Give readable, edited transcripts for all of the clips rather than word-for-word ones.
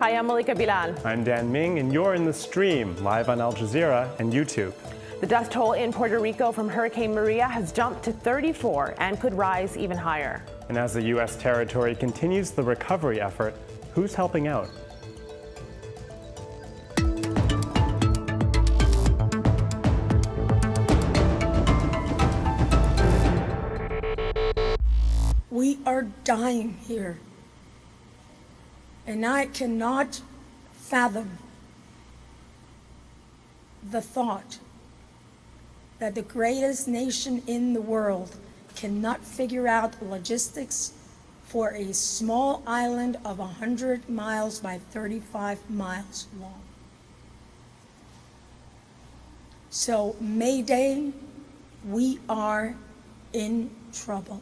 Hi, I'm Malika Bilal. I'm Dan Ming, and you're in the stream, live on Al Jazeera and YouTube. The death toll in Puerto Rico from Hurricane Maria has jumped to 34 and could rise even higher. And as the U.S. territory continues the recovery effort, who's helping out? We are dying here, and I cannot fathom the thought that the greatest nation in the world cannot figure out logistics for a small island of 100 miles by 35 miles long. So, Mayday, we are in trouble.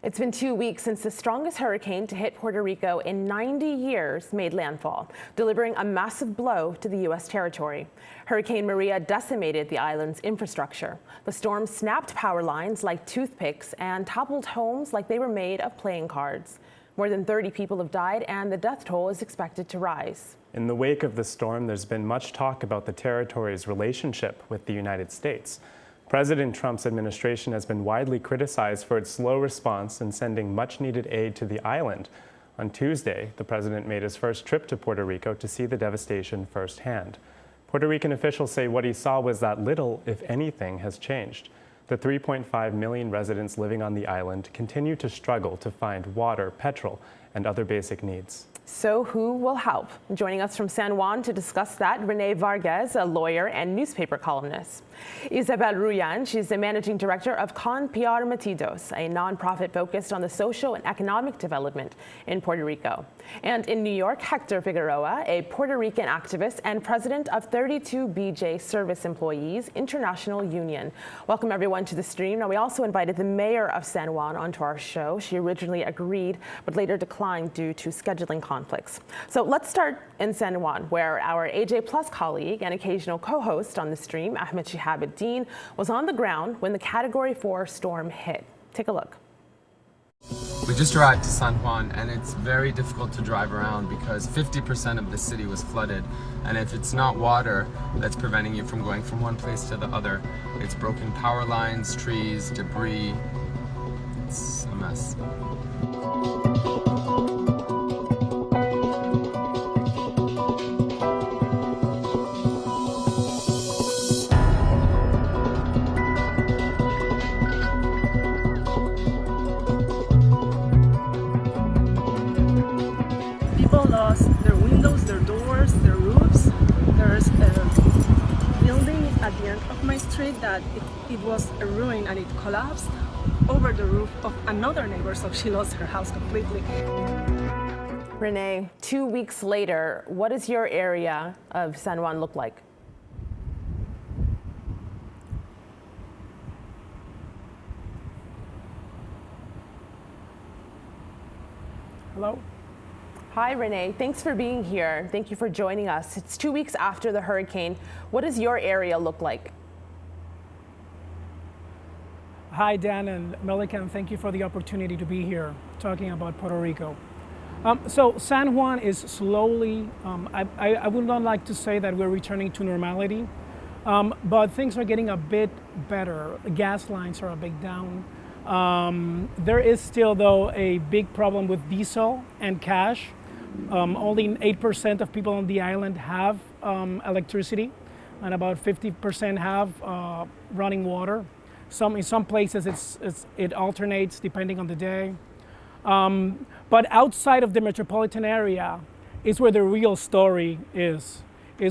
It's been 2 weeks since the strongest hurricane to hit Puerto Rico in 90 years made landfall, delivering a massive blow to the U.S. territory. Hurricane Maria decimated the island's infrastructure. The storm snapped power lines like toothpicks and toppled homes like they were made of playing cards. More than 30 people have died, and the death toll is expected to rise. In the wake of the storm, there's been much talk about the territory's relationship with the United States. President Trump's administration has been widely criticized for its slow response in sending much-needed aid to the island. On Tuesday, the president made his first trip to Puerto Rico to see the devastation firsthand. Puerto Rican officials say what he saw was that little, if anything, has changed. The 3.5 million residents living on the island continue to struggle to find water, petrol, and other basic needs. So who will help? Joining us from San Juan to discuss that, Renee Vargas, a lawyer and newspaper columnist. Isabel Ruyan, she's the managing director of Con PR Metidos, a nonprofit focused on the social and economic development in Puerto Rico. And in New York, Hector Figueroa, a Puerto Rican activist and president of 32 BJ Service Employees International Union. Welcome everyone to the stream. Now, we also invited the mayor of San Juan onto our show. She originally agreed, but later declined due to scheduling conflicts. So let's start in San Juan, where our AJ Plus colleague and occasional co-host on the stream, Ahmed Shihabuddin, was on the ground when the Category 4 storm hit. Take a look. We just arrived to San Juan, and it's very difficult to drive around because 50% of the city was flooded, and if it's not water that's preventing you from going from one place to the other, it's broken power lines, trees, debris. It's a mess. People lost their windows, their doors, their roofs. There's a building at the end of my street that it was a ruin, and it collapsed over the roof of another neighbor, so she lost her house completely. Renee, 2 weeks later, what does your area of San Juan look like? Hello? Hi, Renee. Thanks for being here. Thank you for joining us. It's 2 weeks after the hurricane. What does your area look like? Hi, Dan and Malika, and thank you for the opportunity to be here talking about Puerto Rico. So San Juan is slowly, I would not like to say that we're returning to normality, but things are getting a bit better. Gas lines are a bit down. There is still, though, a big problem with diesel and cash. Only 8% of people on the island have electricity, and about 50% have running water. In some places it alternates depending on the day. But outside of the metropolitan area is where the real story is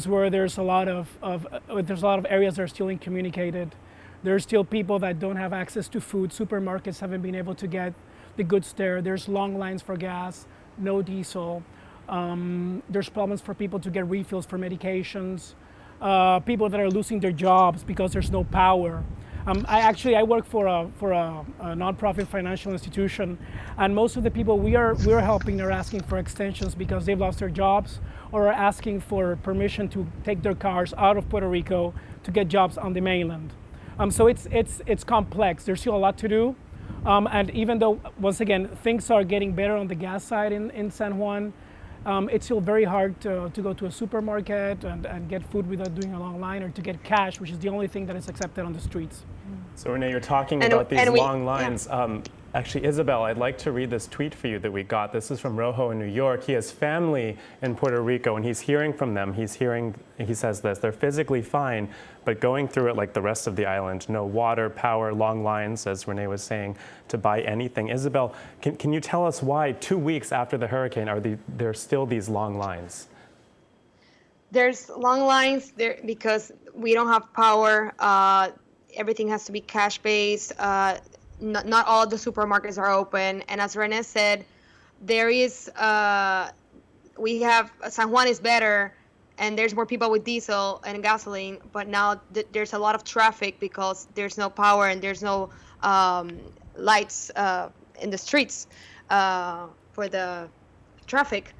where there's a lot of areas that are still incommunicated. There's still people that don't have access to food. Supermarkets haven't been able to get the goods there. There's long lines for gas, no diesel. There's problems for people to get refills for medications. People that are losing their jobs because there's no power. I work for a nonprofit financial institution, and most of the people we're helping are asking for extensions because they've lost their jobs or are asking for permission to take their cars out of Puerto Rico to get jobs on the mainland. So it's complex. There's still a lot to do, and even though once again things are getting better on the gas side in San Juan, It's still very hard to go to a supermarket and get food without doing a long line, or to get cash, which is the only thing that is accepted on the streets. So Renee, you're talking about these long lines. Actually, Isabel, I'd like to read this tweet for you that we got. This is from Rojo in New York. He has family in Puerto Rico, and he's hearing from them. He says this: they're physically fine, but going through it like the rest of the island. No water, power, long lines, as Renee was saying, to buy anything. Isabel, can you tell us why 2 weeks after the hurricane there are still these long lines? There's long lines there because we don't have power. Everything has to be cash-based. Not all the supermarkets are open. And as Renee said, there is, we have, San Juan is better, and there's more people with diesel and gasoline, but now there's a lot of traffic because there's no power and there's no lights in the streets for the traffic.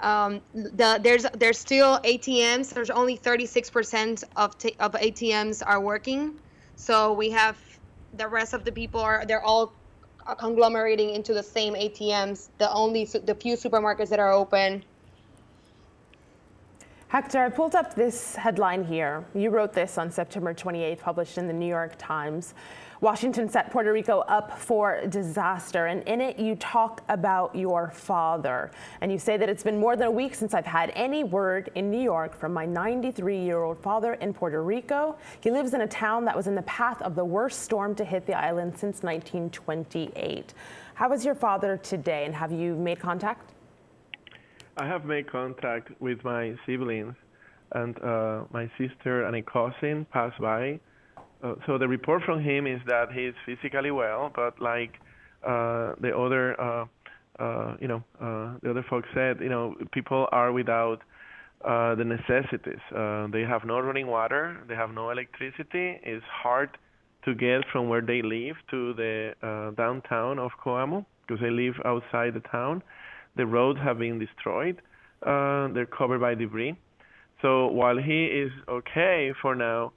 There's still ATMs. There's only 36% of ATMs are working. So we have the rest of the people they're all conglomerating into the same ATMs. The few supermarkets that are open. Hector, I pulled up this headline here. You wrote this on September 28th, published in the New York Times. Washington set Puerto Rico up for disaster, and in it you talk about your father. And you say that it's been more than a week since I've had any word in New York from my 93-year-old father in Puerto Rico. He lives in a town that was in the path of the worst storm to hit the island since 1928. How is your father today, and have you made contact? I have made contact with my siblings, and my sister and a cousin passed by. So the report from him is that he's physically well, but like the other folks said, people are without the necessities. They have no running water, they have no electricity. It's hard to get from where they live to the downtown of Coamo because they live outside the town. The roads have been destroyed. They're covered by debris. So while he is okay for now,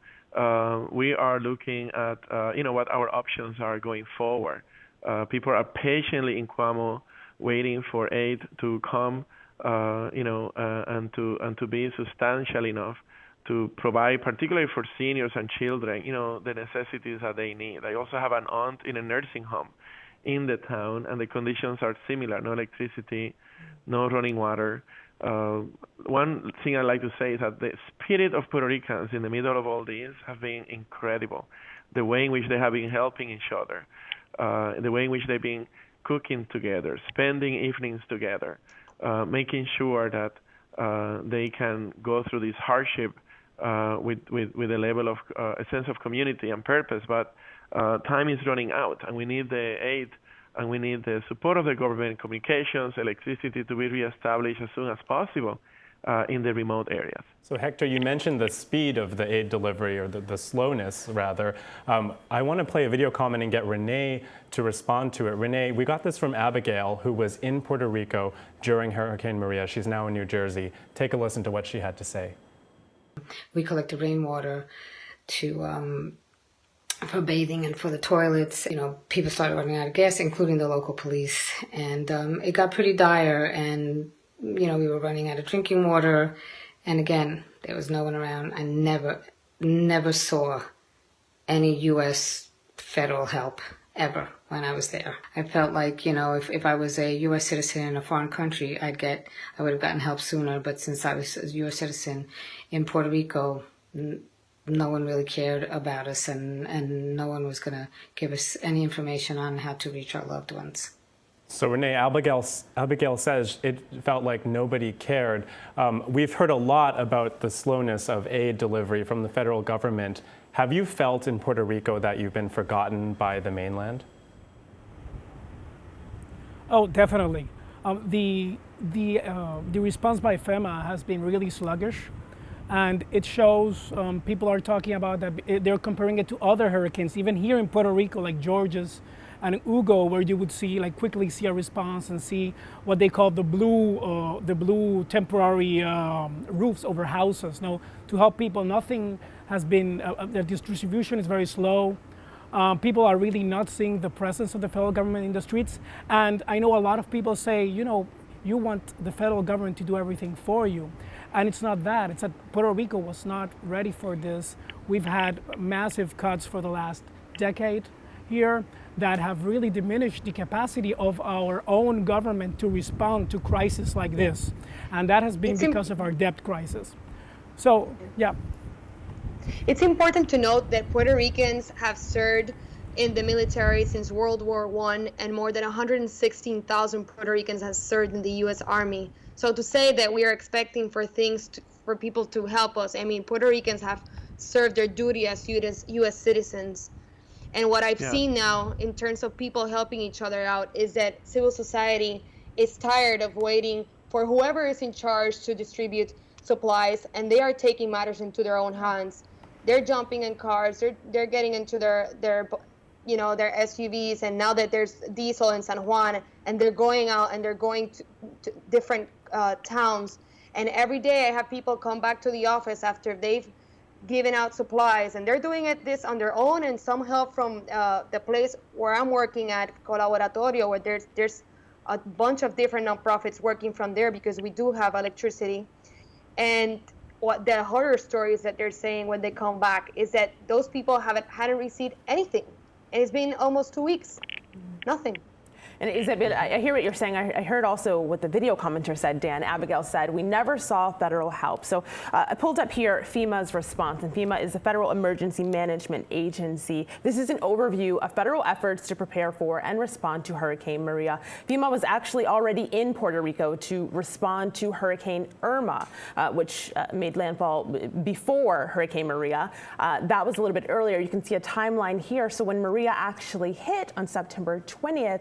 we are looking at what our options are going forward. People are patiently in Coamo waiting for aid to come, and to be substantial enough to provide, particularly for seniors and children, the necessities that they need. I also have an aunt in a nursing home in the town, and the conditions are similar: no electricity, no running water. One thing I'd like to say is that the spirit of Puerto Ricans in the middle of all this have been incredible. The way in which they have been helping each other, the way in which they've been cooking together, spending evenings together, making sure that they can go through this hardship with a level of a sense of community and purpose. But time is running out, and we need the aid, and we need the support of the government, communications, electricity to be reestablished as soon as possible in the remote areas. So Hector, you mentioned the speed of the aid delivery, or the slowness rather. I want to play a video comment and get Renee to respond to it. Renee, we got this from Abigail, who was in Puerto Rico during Hurricane Maria. She's now in New Jersey. Take a listen to what she had to say. We collected rainwater for bathing and for the toilets. People started running out of gas, including the local police. And it got pretty dire, and, we were running out of drinking water. And again, there was no one around. I never saw any U.S. federal help ever when I was there. I felt like, if I was a U.S. citizen in a foreign country, I would have gotten help sooner. But since I was a U.S. citizen in Puerto Rico, no one really cared about us, and no one was going to give us any information on how to reach our loved ones. So Renee, Abigail says it felt like nobody cared. We've heard a lot about the slowness of aid delivery from the federal government. Have you felt in Puerto Rico that you've been forgotten by the mainland? Oh, definitely. The response by FEMA has been really sluggish. And it shows, people are talking about that they're comparing it to other hurricanes, even here in Puerto Rico, like Georges and Hugo, where you would quickly see a response and see what they call the blue temporary roofs over houses. Now, to help people, nothing has been, the distribution is very slow. People are really not seeing the presence of the federal government in the streets. And I know a lot of people say, you want the federal government to do everything for you. And it's not that. It's that Puerto Rico was not ready for this. We've had massive cuts for the last decade here that have really diminished the capacity of our own government to respond to crises like this. And that has been because of our debt crisis. So, yeah. It's important to note that Puerto Ricans have served in the military since World War I, and more than 116,000 Puerto Ricans have served in the U.S. Army. So to say that we are expecting for for people to help us, I mean, Puerto Ricans have served their duty as U.S. citizens. And what I've seen now in terms of people helping each other out is that civil society is tired of waiting for whoever is in charge to distribute supplies, and they are taking matters into their own hands. They're jumping in cars, they're getting into their SUVs, and now that there's diesel in San Juan, and they're going out and they're going to different towns. And every day I have people come back to the office after they've given out supplies, and they're doing this on their own, and some help from the place where I'm working at, Colaboratorio, where there's a bunch of different nonprofits working from there because we do have electricity. And what the horror stories that they're saying when they come back is that those people hadn't received anything. And it's been almost 2 weeks, nothing. And Isabel, I hear what you're saying. I heard also what the video commenter said, Dan. Abigail said, we never saw federal help. So I pulled up here FEMA's response, and FEMA is the Federal Emergency Management Agency. This is an overview of federal efforts to prepare for and respond to Hurricane Maria. FEMA was actually already in Puerto Rico to respond to Hurricane Irma, which made landfall before Hurricane Maria. That was a little bit earlier. You can see a timeline here. So when Maria actually hit on September 20th,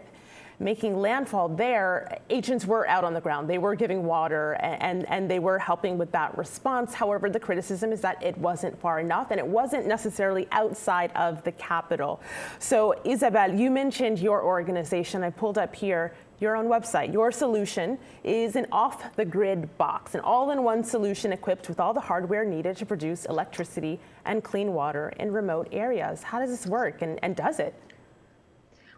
making landfall there, agents were out on the ground. They were giving water and they were helping with that response. However, the criticism is that it wasn't far enough and it wasn't necessarily outside of the capital. So Isabel, you mentioned your organization. I pulled up here your own website. Your solution is an off-the-grid box, an all-in-one solution equipped with all the hardware needed to produce electricity and clean water in remote areas. How does this work, and does it?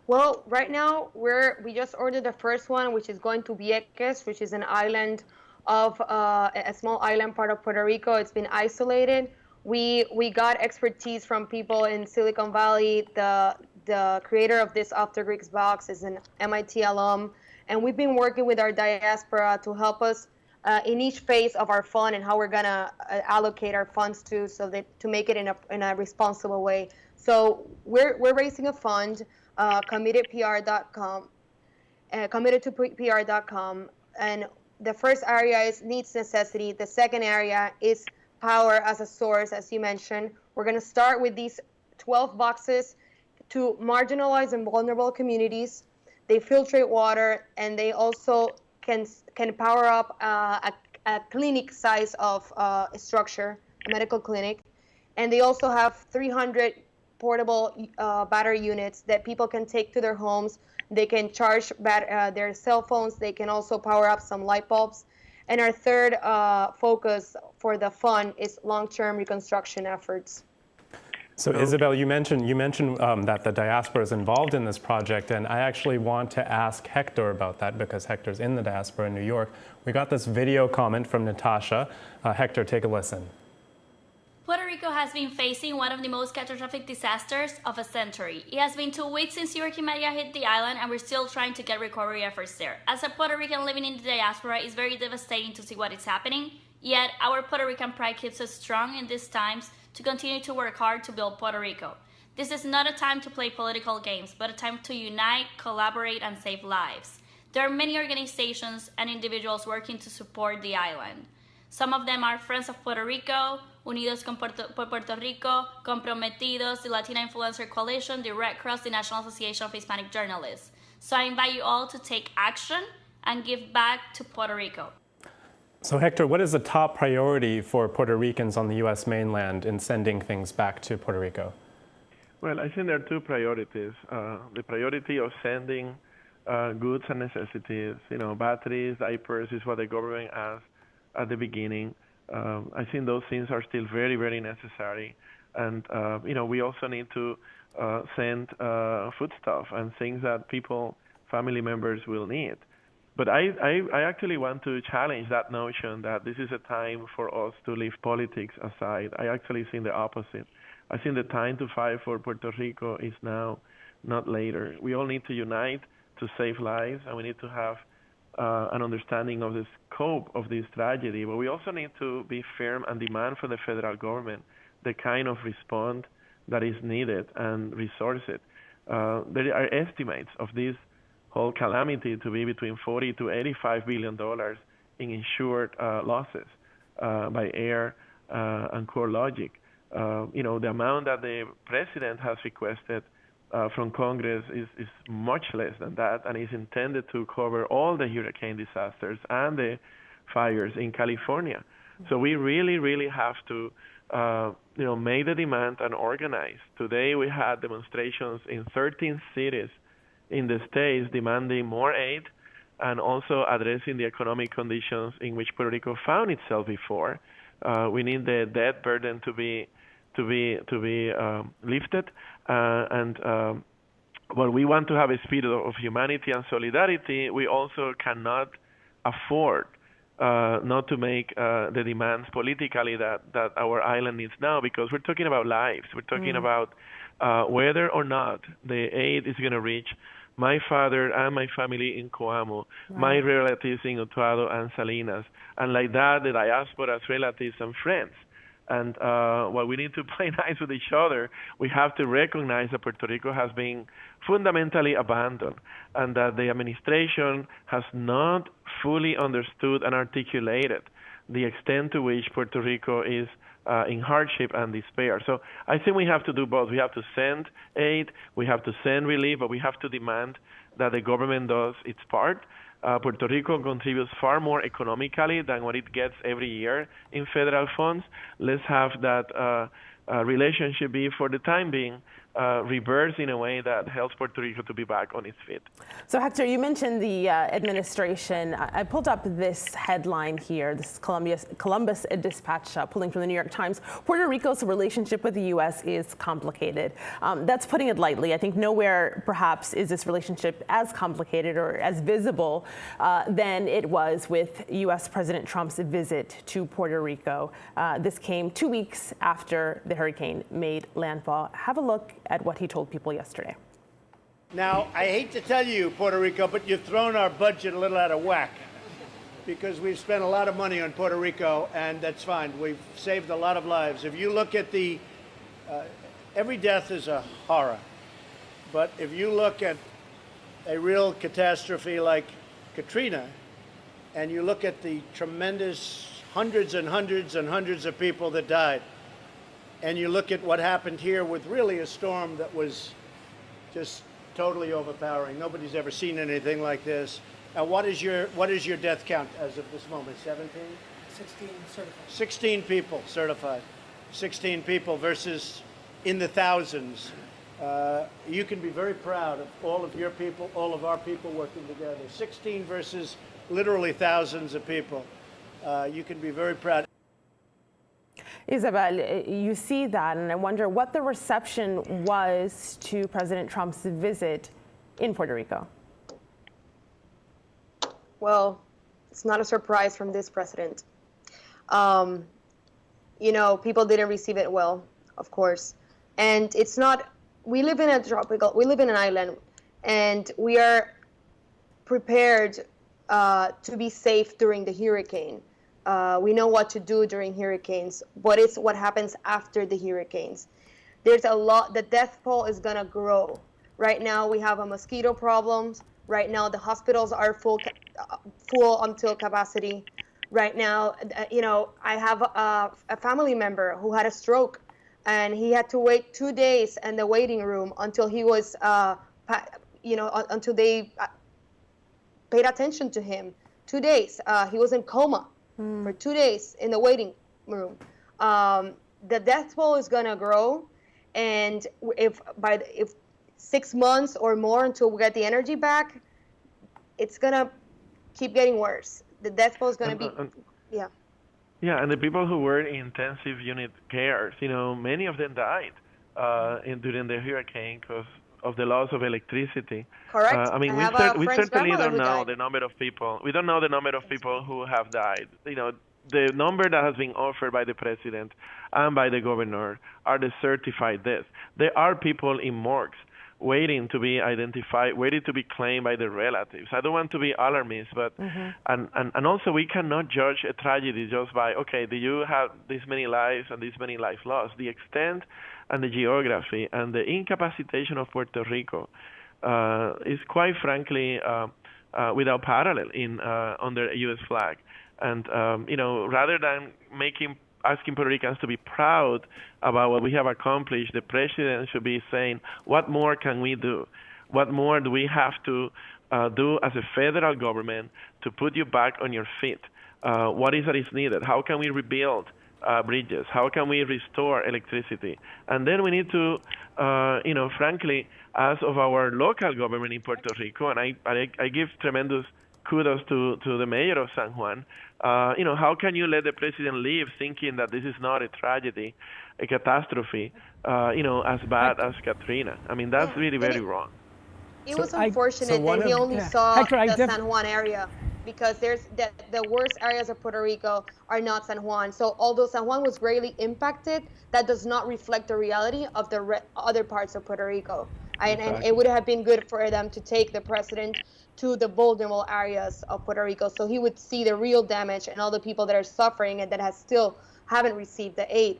Well, right now we just ordered the first one, which is going to Vieques, which is an island of a small island part of Puerto Rico. It's been isolated. We got expertise from people in Silicon Valley. The creator of this Off the Grid box is an MIT alum, and we've been working with our diaspora to help us in each phase of our fund and how we're gonna allocate our funds to make it in a responsible way. So we're raising a fund. Committedpr.com, committed to PR.com, and the first area is needs necessity. The second area is power as a source, as you mentioned. We're going to start with these 12 boxes to marginalized and vulnerable communities. They filtrate water, and they also can power up a clinic size of structure, a medical clinic, and they also have 300 portable battery units that people can take to their homes. They can charge their cell phones. They can also power up some light bulbs. And our third focus for the fund is long-term reconstruction efforts. So Isabel, you mentioned that the diaspora is involved in this project, and I actually want to ask Hector about that because Hector's in the diaspora in New York. We got this video comment from Natasha. Hector, take a listen. Puerto Rico has been facing one of the most catastrophic disasters of a century. It has been 2 weeks since Hurricane Maria hit the island, and we're still trying to get recovery efforts there. As a Puerto Rican living in the diaspora, it's very devastating to see what is happening, yet our Puerto Rican pride keeps us strong in these times to continue to work hard to build Puerto Rico. This is not a time to play political games, but a time to unite, collaborate, and save lives. There are many organizations and individuals working to support the island. Some of them are Friends of Puerto Rico, Unidos por Puerto Rico, Comprometidos, the Latina Influencer Coalition, the Red Cross, the National Association of Hispanic Journalists. So I invite you all to take action and give back to Puerto Rico. So Hector, what is the top priority for Puerto Ricans on the U.S. mainland in sending things back to Puerto Rico? Well, I think there are two priorities. The priority of sending goods and necessities, batteries, diapers, is what the government asked at the beginning. I think those things are still very, very necessary. And, we also need to send foodstuff and things that family members will need. But I actually want to challenge that notion that this is a time for us to leave politics aside. I actually think the opposite. I think the time to fight for Puerto Rico is now, not later. We all need to unite to save lives, and we need to have an understanding of the scope of this tragedy. But we also need to be firm and demand from the federal government the kind of response that is needed and resource it. There are estimates of this whole calamity to be between $40 to $85 billion in insured losses by air and CoreLogic. The amount that the president has requested from Congress is much less than that, and is intended to cover all the hurricane disasters and the fires in California. So we really, really have to make the demand and organize. Today we had demonstrations in 13 cities in the States demanding more aid and also addressing the economic conditions in which Puerto Rico found itself before. We need the debt burden to be lifted, and while we want to have a spirit of humanity and solidarity, we also cannot afford not to make the demands politically that our island needs now, because we're talking about lives. We're talking about whether or not the aid is going to reach my father and my family in Coamo, my relatives in Utuado and Salinas, and like that, the diaspora's relatives and friends. And while we need to play nice with each other, we have to recognize that Puerto Rico has been fundamentally abandoned, and that the administration has not fully understood and articulated the extent to which Puerto Rico is in hardship and despair. So I think we have to do both. We have to send aid, we have to send relief, but we have to demand that the government does its part. Puerto Rico contributes far more economically than what it gets every year in federal funds. Let's have that relationship be, for the time being, reversed in a way that helps Puerto Rico to be back on its feet. So Hector, you mentioned the administration. I pulled up this headline here, this Columbus Dispatch pulling from the New York Times. Puerto Rico's relationship with the U.S. is complicated. That's putting it lightly. I think nowhere perhaps is this relationship as complicated or as visible than it was with U.S. President Trump's visit to Puerto Rico. This came 2 weeks after the hurricane made landfall. Have a look at what he told people yesterday. Now, I hate to tell you, Puerto Rico, but you've thrown our budget a little out of whack, because we've spent a lot of money on Puerto Rico, and that's fine. We've saved a lot of lives. If you look at every death is a horror, but if you look at a real catastrophe like Katrina, and you look at the tremendous hundreds and hundreds and hundreds of people that died, and you look at what happened here with really a storm that was just totally overpowering. Nobody's ever seen anything like this. What is your death count as of this moment? 17? 16 certified. 16 people certified. 16 people versus in the thousands. You can be very proud of all of your people, all of our people working together. 16 versus literally thousands of people. You can be very proud. Isabel, you see that, and I wonder what the reception was to President Trump's visit in Puerto Rico. Well, it's not a surprise from this president. People didn't receive it well, of course. And it's not, we live in an island, and we are prepared to be safe during the hurricane. We know what to do during hurricanes, but it's what happens after the hurricanes. There's a lot, the death toll is gonna grow. Right now we have a mosquito problem. Right now the hospitals are full until capacity. Right now, I have a family member who had a stroke, and he had to wait 2 days in the waiting room until he was, until they paid attention to him. 2 days, he was in coma. For 2 days in the waiting room. The death toll is gonna grow, and if 6 months or more until we get the energy back, it's gonna keep getting worse. The death toll is gonna be, yeah. Yeah, and the people who were in intensive unit care, many of them died during the hurricane because of the loss of electricity. Correct. I mean, I we, have a we friend's certainly grandmother don't who know died. the number of people. We don't know the number of people who have died. You know, the number that has been offered by the president and by the governor are the certified deaths. There are people in morgues waiting to be identified, waiting to be claimed by their relatives. I don't want to be alarmist, but and also we cannot judge a tragedy just by, okay, do you have this many lives and this many lives lost? The extent and the geography and the incapacitation of Puerto Rico is quite frankly without parallel in under a U.S. flag. And you know, rather than asking Puerto Ricans to be proud about what we have accomplished, the president should be saying, what more can we do? What more do we have to do as a federal government to put you back on your feet? What is that is needed? How can we rebuild bridges? How can we restore electricity? And then we need to, you know, frankly, as of our local government in Puerto Rico, and I give tremendous kudos to the mayor of San Juan. You know, how can you let the president leave thinking that this is not a tragedy, a catastrophe, you know, as bad as Katrina? I mean, that's really very wrong. It was unfortunate that he only saw the San Juan area, because there's the worst areas of Puerto Rico are not San Juan. So although San Juan was greatly impacted, that does not reflect the reality of the other parts of Puerto Rico. And it would have been good for them to take the president to the vulnerable areas of Puerto Rico, so he would see the real damage and all the people that are suffering and that still haven't received the aid.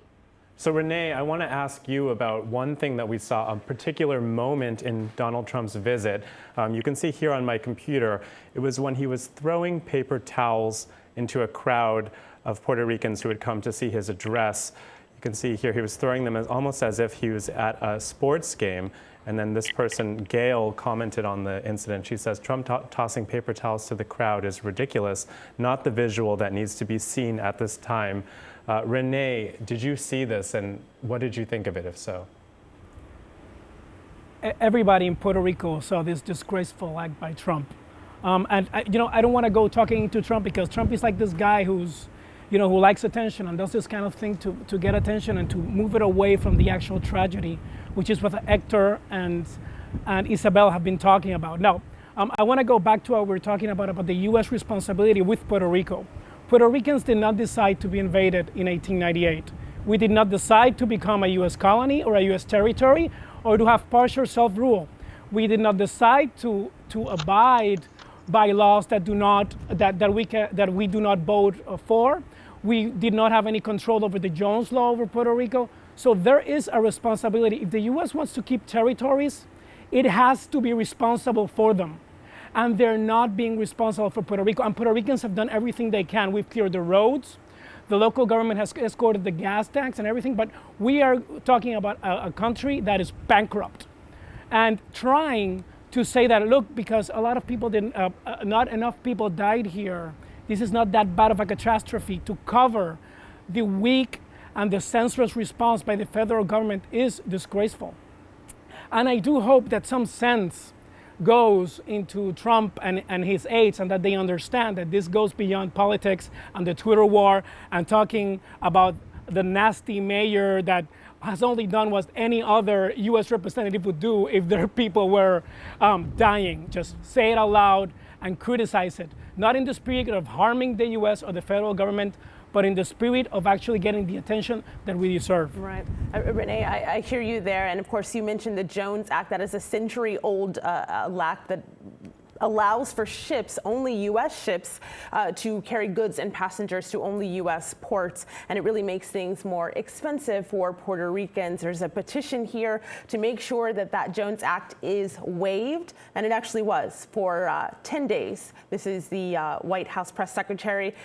So Renee, I want to ask you about one thing that we saw, a particular moment in Donald Trump's visit. You can see here on my computer, it was when he was throwing paper towels into a crowd of Puerto Ricans who had come to see his address. You can see here he was throwing them almost as if he was at a sports game. And then this person, Gail, commented on the incident. She says, Trump tossing paper towels to the crowd is ridiculous, not the visual that needs to be seen at this time. Renee, did you see this, and what did you think of it, if so? Everybody in Puerto Rico saw this disgraceful act by Trump. And you know, I don't want to go talking to Trump, because Trump is like this guy who's, you know, who likes attention and does this kind of thing to get attention and to move it away from the actual tragedy, which is what Hector and Isabel have been talking about. Now, I want to go back to what we were talking about the U.S. responsibility with Puerto Rico. Puerto Ricans did not decide to be invaded in 1898. We did not decide to become a U.S. colony or a U.S. territory or to have partial self-rule. We did not decide to abide by laws that we do not vote for. We did not have any control over the Jones Law over Puerto Rico. So there is a responsibility. If the U.S. wants to keep territories, it has to be responsible for them. And they're not being responsible for Puerto Rico. And Puerto Ricans have done everything they can. We've cleared the roads. The local government has escorted the gas tanks and everything. But we are talking about a country that is bankrupt. And trying to say that, look, because a lot of people not enough people died here, this is not that bad of a catastrophe, to cover the weak and the senseless response by the federal government is disgraceful. And I do hope that some sense goes into Trump and his aides, and that they understand that this goes beyond politics and the Twitter war and talking about the nasty mayor that has only done what any other U.S. representative would do if their people were dying. Just say it out loud and criticize it, not in the spirit of harming the U.S. or the federal government, but in the spirit of actually getting the attention that we deserve. Right. Renee, I hear you there. And of course, you mentioned the Jones Act. That is a century-old act that allows for ships, only U.S. ships, to carry goods and passengers to only U.S. ports. And it really makes things more expensive for Puerto Ricans. There's a petition here to make sure that that Jones Act is waived. And it actually was for 10 days. This is the White House press secretary.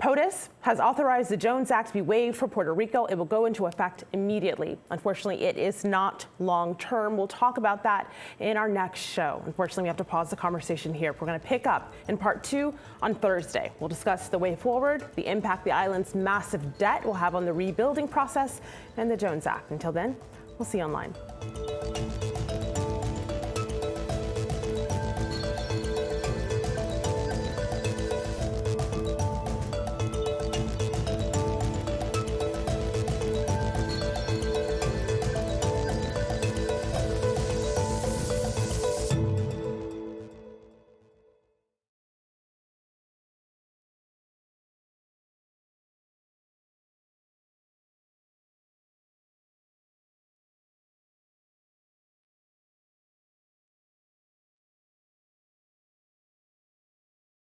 POTUS has authorized the Jones Act to be waived for Puerto Rico. It will go into effect immediately. Unfortunately, it is not long term. We'll talk about that in our next show. Unfortunately, we have to pause the conversation here. We're going to pick up in part 2 on Thursday. We'll discuss the way forward, the impact the island's massive debt will have on the rebuilding process, and the Jones Act. Until then, we'll see you online.